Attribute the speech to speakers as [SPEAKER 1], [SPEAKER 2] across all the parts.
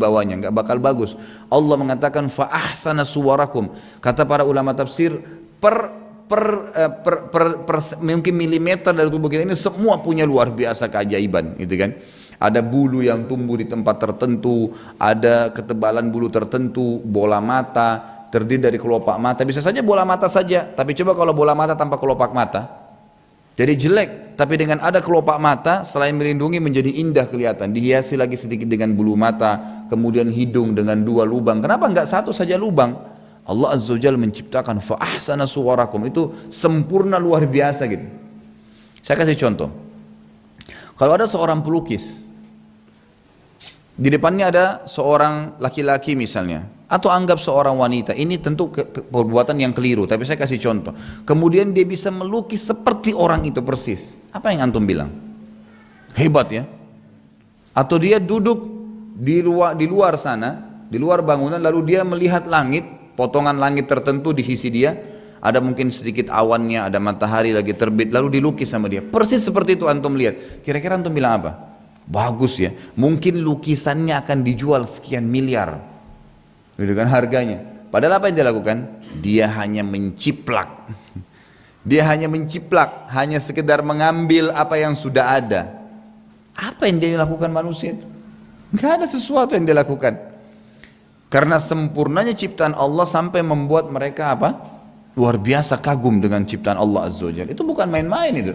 [SPEAKER 1] bawahnya, nggak bakal bagus. Allah mengatakan fa ahsana suwarakum. Kata para ulama tafsir, mungkin milimeter dari tubuh kita ini semua punya luar biasa keajaiban, gitu kan. Ada bulu yang tumbuh di tempat tertentu, ada ketebalan bulu tertentu, bola mata terdiri dari kelopak mata. Bisa saja bola mata saja, tapi coba kalau bola mata tanpa kelopak mata, jadi jelek. Tapi dengan ada kelopak mata, selain melindungi menjadi indah kelihatan. Dihiasi lagi sedikit dengan bulu mata, kemudian hidung dengan 2 lubang. Kenapa enggak 1 saja lubang? Allah Azza wa Jalla menciptakan fa ahsana suwarakum, itu sempurna luar biasa gitu. Saya kasih contoh. Kalau ada seorang pelukis, di depannya ada seorang laki-laki misalnya, atau anggap seorang wanita, ini tentu perbuatan yang keliru, tapi saya kasih contoh. Kemudian dia bisa melukis seperti orang itu persis. Apa yang antum bilang? Hebat ya? Atau dia duduk di luar sana, di luar bangunan, lalu dia melihat langit, potongan langit tertentu di sisi dia, ada mungkin sedikit awannya, ada matahari lagi terbit, lalu dilukis sama dia. Persis seperti itu antum lihat. Kira-kira antum bilang apa? Bagus ya. Mungkin lukisannya akan dijual sekian miliar, gitu kan harganya. Padahal apa yang dia lakukan? Dia hanya menciplak. Dia hanya menciplak, hanya sekedar mengambil apa yang sudah ada. Apa yang dia lakukan manusia itu? Enggak ada sesuatu yang dia lakukan. Karena sempurnanya ciptaan Allah sampai membuat mereka apa? Luar biasa kagum dengan ciptaan Allah Azza wa Jalla. Itu bukan main-main itu.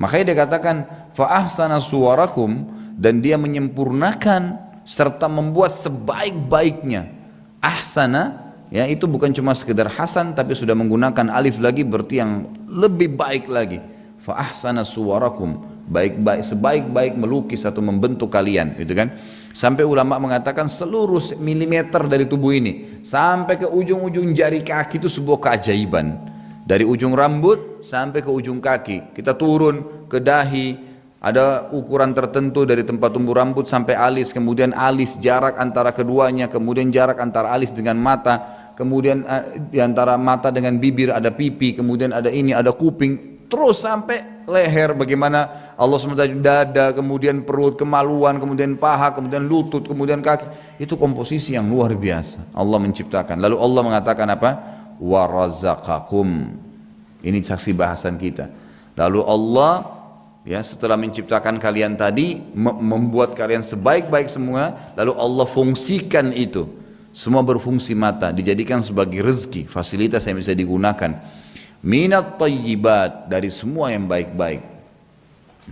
[SPEAKER 1] Makanya dia katakan fa ahsana suwarakum, dan dia menyempurnakan serta membuat sebaik-baiknya. Ahsana ya, itu bukan cuma sekedar hasan, tapi sudah menggunakan alif lagi, berarti yang lebih baik lagi. Fa ahsana suwarakum, baik-baik, sebaik-baik melukis atau membentuk kalian, gitu kan. Sampai ulama mengatakan seluruh milimeter dari tubuh ini sampai ke ujung-ujung jari kaki itu sebuah keajaiban. Dari ujung rambut sampai ke ujung kaki, kita turun ke dahi, ada ukuran tertentu dari tempat tumbuh rambut sampai alis, kemudian alis jarak antara keduanya, kemudian jarak antara alis dengan mata, kemudian di antara mata dengan bibir ada pipi, kemudian ada ini, ada kuping, terus sampai leher, bagaimana Allah SWT, dada, kemudian perut, kemaluan, kemudian paha, kemudian lutut, kemudian kaki. Itu komposisi yang luar biasa Allah menciptakan. Lalu Allah mengatakan apa? Warazaqakum. Ini saksi bahasan kita. Lalu Allah ya setelah menciptakan kalian tadi, membuat kalian sebaik-baik semua, lalu Allah fungsikan itu. Semua berfungsi mata, dijadikan sebagai rezeki, fasilitas yang bisa digunakan. Minat thayyibat, dari semua yang baik-baik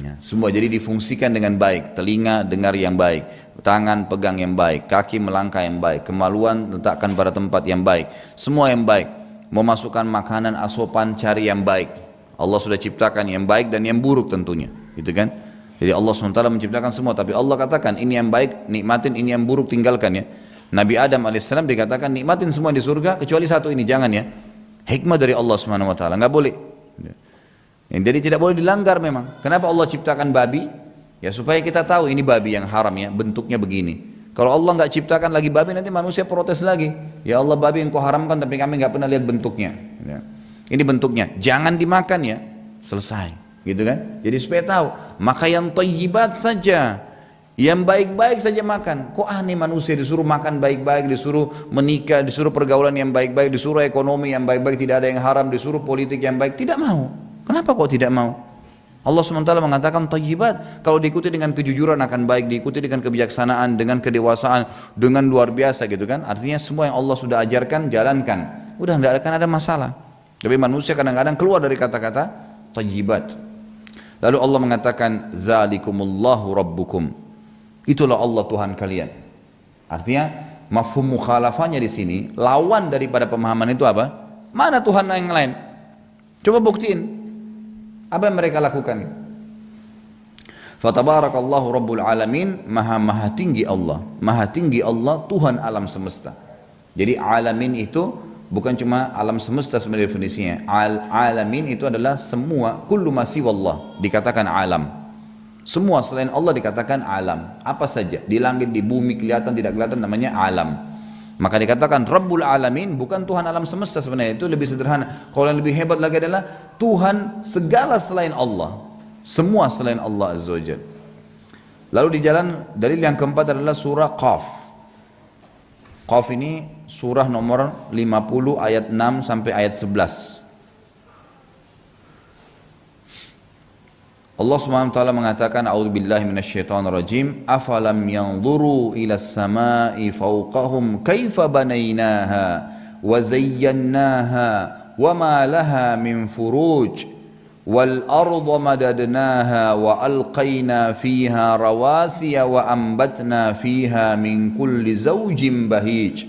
[SPEAKER 1] ya, semua jadi difungsikan dengan baik. Telinga dengar yang baik, tangan pegang yang baik, kaki melangkah yang baik, kemaluan letakkan pada tempat yang baik, semua yang baik. Memasukkan makanan asupan cari yang baik. Allah sudah ciptakan yang baik dan yang buruk tentunya, gitu kan. Jadi Allah SWT menciptakan semua, tapi Allah katakan ini yang baik nikmatin, ini yang buruk tinggalkan ya. Nabi Adam alaihissalam dikatakan nikmatin semua di surga kecuali satu ini, jangan ya. Hikmah dari Allah SWT, nggak boleh. Jadi tidak boleh dilanggar memang. Kenapa Allah ciptakan babi? Ya supaya kita tahu ini babi yang haram ya, bentuknya begini. Kalau Allah nggak ciptakan lagi babi, nanti manusia protes lagi. Ya Allah, babi yang kau haramkan tapi kami nggak pernah lihat bentuknya. Ya. Ini bentuknya, jangan dimakan ya, selesai, gitu kan? Jadi supaya tahu, maka yang thayyibat saja, yang baik-baik saja makan. Kok aneh manusia disuruh makan baik-baik, disuruh menikah, disuruh pergaulan yang baik-baik, disuruh ekonomi yang baik-baik, tidak ada yang haram, disuruh politik yang baik, tidak mau. Kenapa kok tidak mau? Allah SWT mengatakan thayyibat, kalau diikuti dengan kejujuran akan baik, diikuti dengan kebijaksanaan, dengan kedewasaan, dengan luar biasa gitu kan. Artinya semua yang Allah sudah ajarkan, jalankan. Udah tidak akan ada masalah. Tapi manusia kadang-kadang keluar dari kata-kata thayyibat. Lalu Allah mengatakan zalikumullahu rabbukum. Itulah Allah Tuhan kalian. Artinya mafhum mukhalafahnya di sini, lawan daripada pemahaman itu apa? Mana Tuhan yang lain? Coba buktiin. Apa yang mereka lakukan? Fatabarakallahu rabbul alamin, maha tinggi Allah. Maha tinggi Allah, Tuhan alam semesta. Jadi alamin itu bukan cuma alam semesta sebenarnya definisinya. Alamin itu adalah semua, kullu ma siwallah dikatakan alam. Semua selain Allah dikatakan alam. Apa saja, di langit, di bumi, kelihatan, tidak kelihatan, namanya alam. Maka dikatakan Rabbul Alamin, bukan Tuhan alam semesta sebenarnya, itu lebih sederhana. Kalau yang lebih hebat lagi adalah Tuhan segala selain Allah. Semua selain Allah Azza wa Jalla. Lalu di jalan dalil yang keempat adalah surah Qaf. Qaf ini surah nomor 50 ayat 6 sampai ayat 11. Allah Subhanahu wa taala mengatakan, a'udzubillahi minasyaitonir rajim, afalam yanzuru ilas samai fawqahum kaifa banainaha wa zayyanaha wa ma laha min furuj wal arda madadnaha wa alqaina fiha rawasiya wa ambatna fiha min kulli zawjin bahij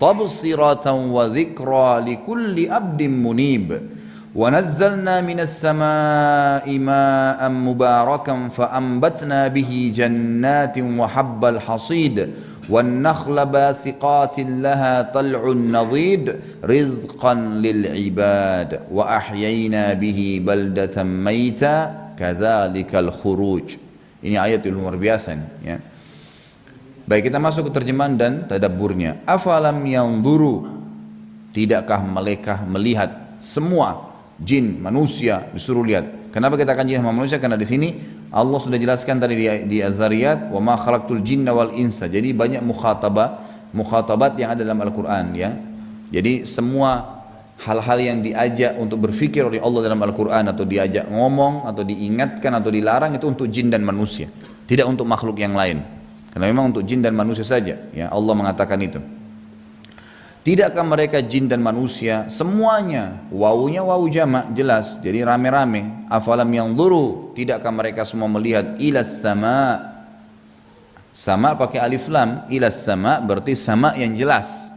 [SPEAKER 1] tabsiratan wa dhikra likulli abdin munib. ونزلنا من السماء ماء مباركا فأنبتنا به جنات وحب الحصيد والنخل باسقات لها طلع نضيد رزقا للعباد وأحيينا به بلدة ميتا كذلك الخروج. Ini ayat yang luar biasa ya. Baik, kita masuk ke terjemahan dan tadabburnya. Afalam yanzuru, tidakkah mereka melihat? Semua jin, manusia disuruh lihat. Kenapa kita akan jin sama manusia? Karena di sini Allah sudah jelaskan tadi di Az-Zariyat, wa ma khalaqtul jinna wal insa. Jadi banyak mukhatabat yang ada dalam Al-Qur'an ya. Jadi semua hal-hal yang diajak untuk berfikir oleh Allah dalam Al-Qur'an, atau diajak ngomong atau diingatkan atau dilarang, itu untuk jin dan manusia, tidak untuk makhluk yang lain. Karena memang untuk jin dan manusia saja ya Allah mengatakan itu. Tidakkah mereka jin dan manusia semuanya, wawunya wawu jamak jelas, jadi rame-rame. Afalam yanzuru, tidakkah mereka semua melihat ilas sama, sama pakai alif lam, ilas sama berarti sama yang jelas.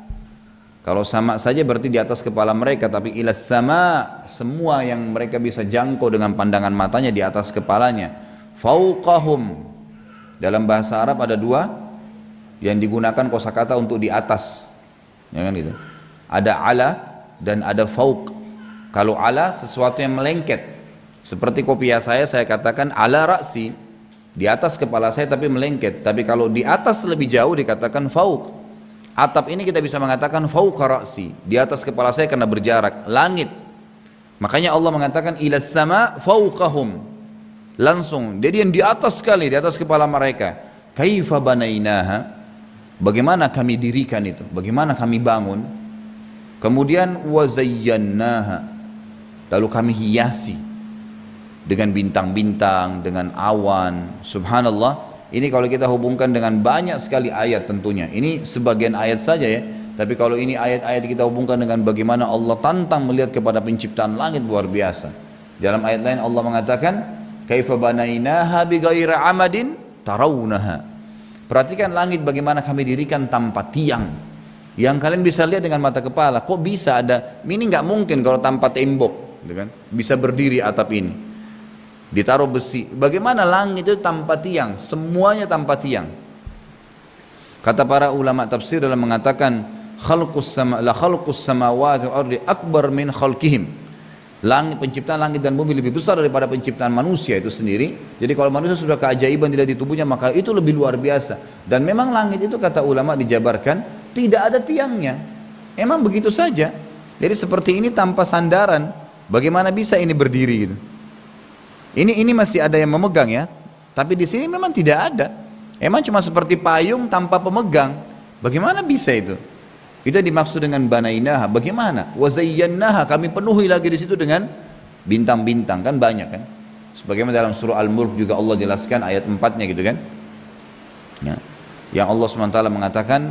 [SPEAKER 1] Kalau sama saja berarti di atas kepala mereka, tapi ilas sama semua yang mereka bisa jangkau dengan pandangan matanya di atas kepalanya. Fauqahum, dalam bahasa Arab ada dua yang digunakan kosakata untuk di atas. Ya kan gitu. Ada ala dan ada fauq. Kalau ala sesuatu yang melengket, seperti kopiah saya katakan ala ra'si, di atas kepala saya tapi melengket. Tapi kalau di atas lebih jauh dikatakan fauq. Atap ini kita bisa mengatakan fauqa ra'si, di atas kepala saya karena berjarak. Langit, makanya Allah mengatakan ilas sama fauqahum, langsung jadi yang di atas sekali, di atas kepala mereka. Kaifa banainaha, bagaimana kami dirikan itu, bagaimana kami bangun. Kemudian wazayyannaha, lalu kami hiasi dengan bintang-bintang, dengan awan. Subhanallah, ini kalau kita hubungkan dengan banyak sekali ayat tentunya. Ini sebagian ayat saja ya, tapi kalau ini ayat-ayat kita hubungkan dengan bagaimana Allah tantang melihat kepada penciptaan langit, luar biasa. Dalam ayat lain Allah mengatakan, kaifa banainaha bighairi amadin tarawunaha. Perhatikan langit bagaimana kami dirikan tanpa tiang yang kalian bisa lihat dengan mata kepala. Kok bisa ada, ini nggak mungkin kalau tanpa tembok gitu kan? Bisa berdiri atap ini, ditaruh besi. Bagaimana langit itu tanpa tiang, semuanya tanpa tiang. Kata para ulama tafsir dalam mengatakan, khalqus samawati wal ardi akbar min khalqihim. Langit, penciptaan langit dan bumi lebih besar daripada penciptaan manusia itu sendiri. Jadi kalau manusia sudah keajaiban tidak di tubuhnya, maka itu lebih luar biasa. Dan memang langit itu kata ulama dijabarkan tidak ada tiangnya, emang begitu saja. Jadi seperti ini tanpa sandaran, bagaimana bisa ini berdiri gitu? Ini masih ada yang memegang ya, tapi di sini memang tidak ada. Emang cuma seperti payung tanpa pemegang, bagaimana bisa itu? Itu dimaksud dengan banainaha. Bagaimana? Wazayyannaha, kami penuhi lagi di situ dengan bintang-bintang, kan banyak kan? Sebagaimana dalam surah Al-Mulk juga Allah jelaskan ayat 4-nya gitu kan? Ya. Yang Allah SWT mengatakan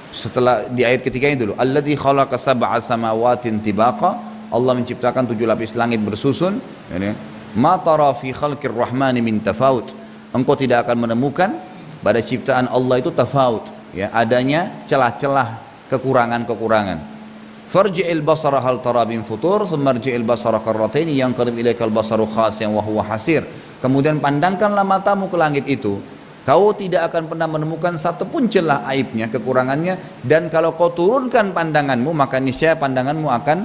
[SPEAKER 1] setelah di ayat ketiga ini dulu, alladzi khalaqa sab'a samawatin tibaqa, Allah menciptakan 7 lapis langit bersusun. Ya, ma tara fi khalqir rahmani min tafawut, engkau tidak akan menemukan pada ciptaan Allah itu tafawut, ya, adanya celah-celah, kekurangan-kekurangan. Farji'il basara hal tara bin futur, thumma rji'il basara karrataini yanqalib ilaikal basaru khasiyan wa huwa hasir. Kemudian pandangkanlah matamu ke langit itu, kau tidak akan pernah menemukan satu pun celah aibnya, kekurangannya. Dan kalau kau turunkan pandanganmu, maka niscaya pandanganmu akan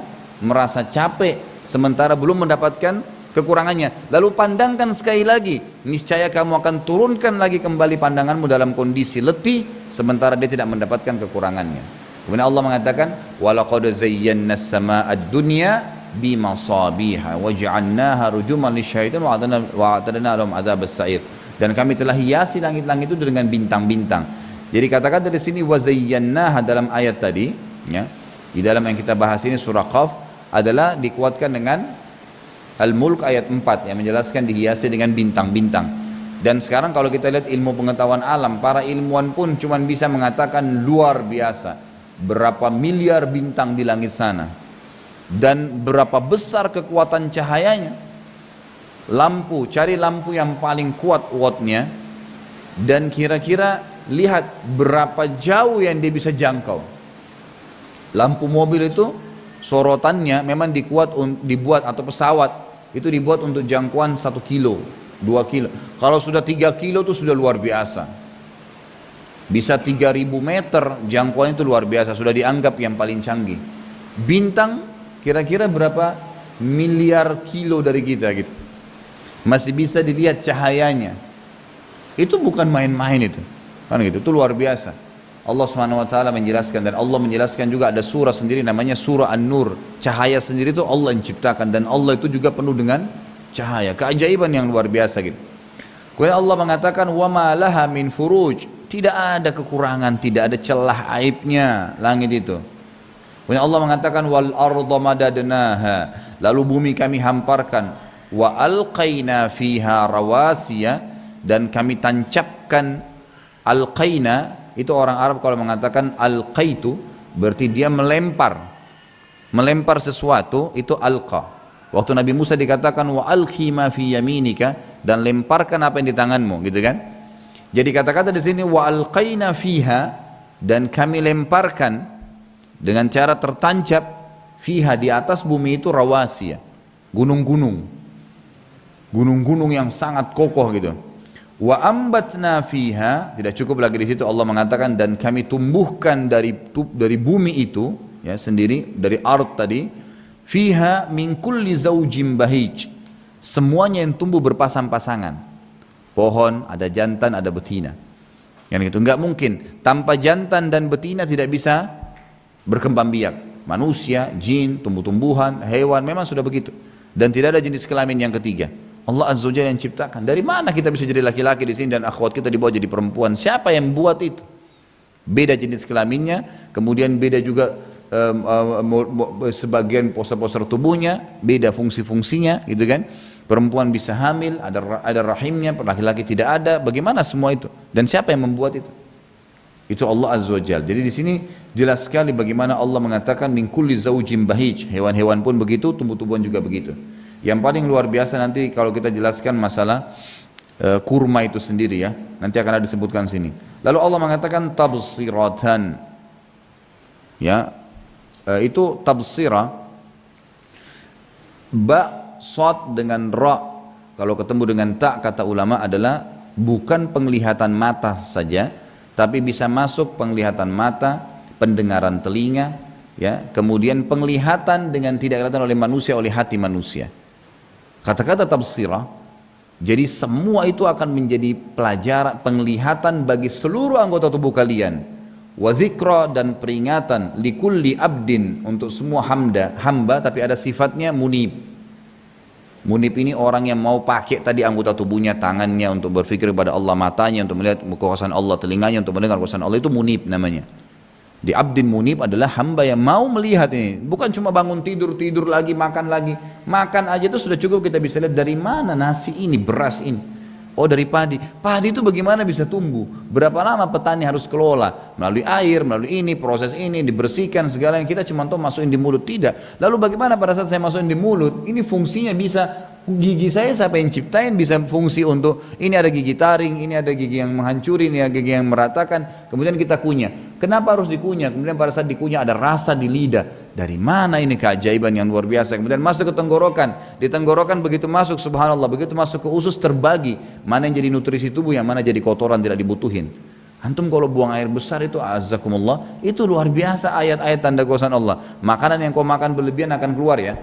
[SPEAKER 1] merasa capek sementara belum mendapatkan kekurangannya. Lalu pandangkan sekali lagi, niscaya kamu akan turunkan lagi kembali pandanganmu dalam kondisi letih sementara dia tidak mendapatkan kekurangannya. Kemudian Allah mengatakan, walaqad zayyana as-samaa'a ad-dunya bimasabiha waja'alnaha rujuman lisyaitan wa a'tadna lahum adzabas sa'ir. Dan kami telah hiasi langit-langit itu dengan bintang-bintang. Jadi kata-kata di sini wazayyannaha dalam ayat tadi, ya, di dalam yang kita bahas ini surah Qaf adalah dikuatkan dengan Al-Mulk ayat 4 yang menjelaskan dihiasi dengan bintang-bintang. Dan sekarang kalau kita lihat ilmu pengetahuan alam, para ilmuwan pun cuma bisa mengatakan luar biasa. Berapa miliar bintang di langit sana. Dan berapa besar kekuatan cahayanya. Lampu, cari lampu yang paling kuat wattnya. Dan kira-kira lihat berapa jauh yang dia bisa jangkau. Lampu mobil itu sorotannya memang dibuat atau pesawat itu dibuat untuk jangkauan 1 kilo, 2 kilo. Kalau sudah 3 kilo itu sudah luar biasa. Bisa 3000 meter jangkauan itu luar biasa, sudah dianggap yang paling canggih. Bintang kira-kira berapa miliar kilo dari kita gitu. Masih bisa dilihat cahayanya. Itu bukan main-main itu. Kan gitu, itu luar biasa. Allah SWT menjelaskan, dan Allah menjelaskan juga ada surah sendiri namanya surah An-Nur. Cahaya sendiri itu Allah yang ciptakan, dan Allah itu juga penuh dengan cahaya, keajaiban yang luar biasa gitu. Kemudian Allah mengatakan wa ma laha min furuj, tidak ada kekurangan, tidak ada celah aibnya langit itu. Kemudian Allah mengatakan wal arda madadnaha, lalu bumi kami hamparkan, wa alqaina fiha rawasiya, dan kami tancapkan. Alqaina itu orang Arab kalau mengatakan alqaitu berarti dia melempar sesuatu, itu alqa. Waktu Nabi Musa dikatakan wa alqi ma fi yaminika, dan lemparkan apa yang di tanganmu, gitu kan. Jadi kata-kata di sini wa alqaina fiha, dan kami lemparkan dengan cara tertancap fiha, di atas bumi itu rawasiya, gunung-gunung yang sangat kokoh gitu. Wa ambatna fiha, tidak cukup lagi di situ Allah mengatakan dan kami tumbuhkan dari bumi itu, ya sendiri dari ard tadi, fiha min kulli zaujin bahij, semuanya yang tumbuh berpasang-pasangan. Pohon ada jantan ada betina. Yang itu enggak mungkin tanpa jantan dan betina tidak bisa berkembang biak. Manusia, jin, tumbuh-tumbuhan, hewan memang sudah begitu. Dan tidak ada jenis kelamin yang ketiga. Allah Azza wa Jalla yang ciptakan. Dari mana kita bisa jadi laki-laki di sini dan akhwat kita dibawa jadi perempuan? Siapa yang buat itu? Beda jenis kelaminnya, kemudian beda juga sebagian poster-poster tubuhnya, beda fungsi-fungsinya, gitu kan? Perempuan bisa hamil, ada rahimnya, laki-laki tidak ada. Bagaimana semua itu? Dan siapa yang membuat itu? Itu Allah Azza wa Jalla. Jadi di sini jelas sekali bagaimana Allah mengatakan min kulli zaujin bahij. Hewan-hewan pun begitu, tumbuh-tumbuhan juga begitu. Yang paling luar biasa nanti kalau kita jelaskan masalah kurma itu sendiri ya, nanti akan ada disebutkan sini. Lalu Allah mengatakan tabsiratan, ya itu tabsira, ba sod dengan ra kalau ketemu dengan ta, kata ulama adalah bukan penglihatan mata saja, tapi bisa masuk penglihatan mata, pendengaran telinga, ya kemudian penglihatan dengan tidak kelihatan oleh manusia, oleh hati manusia. Kata-kata tabsirah, jadi semua itu akan menjadi pelajaran, penglihatan bagi seluruh anggota tubuh kalian. Wa dzikra, dan peringatan likulli abdin, untuk semua hamba tapi ada sifatnya munib. Munib ini orang yang mau pakai tadi anggota tubuhnya, tangannya untuk berfikir kepada Allah, matanya untuk melihat kekuasaan Allah, telinganya untuk mendengar kekuasaan Allah, itu munib namanya. Di abdin munib adalah hamba yang mau melihat ini, bukan cuma bangun tidur lagi, makan aja itu sudah cukup. Kita bisa lihat dari mana nasi ini, beras ini, oh dari padi itu bagaimana bisa tumbuh, berapa lama petani harus kelola, melalui air, melalui ini, proses ini, dibersihkan segala yang kita cuma tahu masukin di mulut, tidak. Lalu bagaimana pada saat saya masukin di mulut, ini fungsinya bisa, gigi saya siapa yang ciptain, bisa fungsi untuk, ini ada gigi taring, ini ada gigi yang menghancuri, ini ada gigi yang meratakan, kemudian kita kunyah. Kenapa harus dikunyah? Kemudian pada saat dikunyah ada rasa di lidah. Dari mana ini keajaiban yang luar biasa? Kemudian masuk ke tenggorokan. Di tenggorokan begitu masuk, subhanallah, begitu masuk ke usus terbagi. Mana yang jadi nutrisi tubuh, yang mana jadi kotoran tidak dibutuhin. Antum kalau buang air besar itu, azakumullah, itu luar biasa ayat-ayat tanda kuasa Allah. Makanan yang kau makan berlebihan akan keluar ya.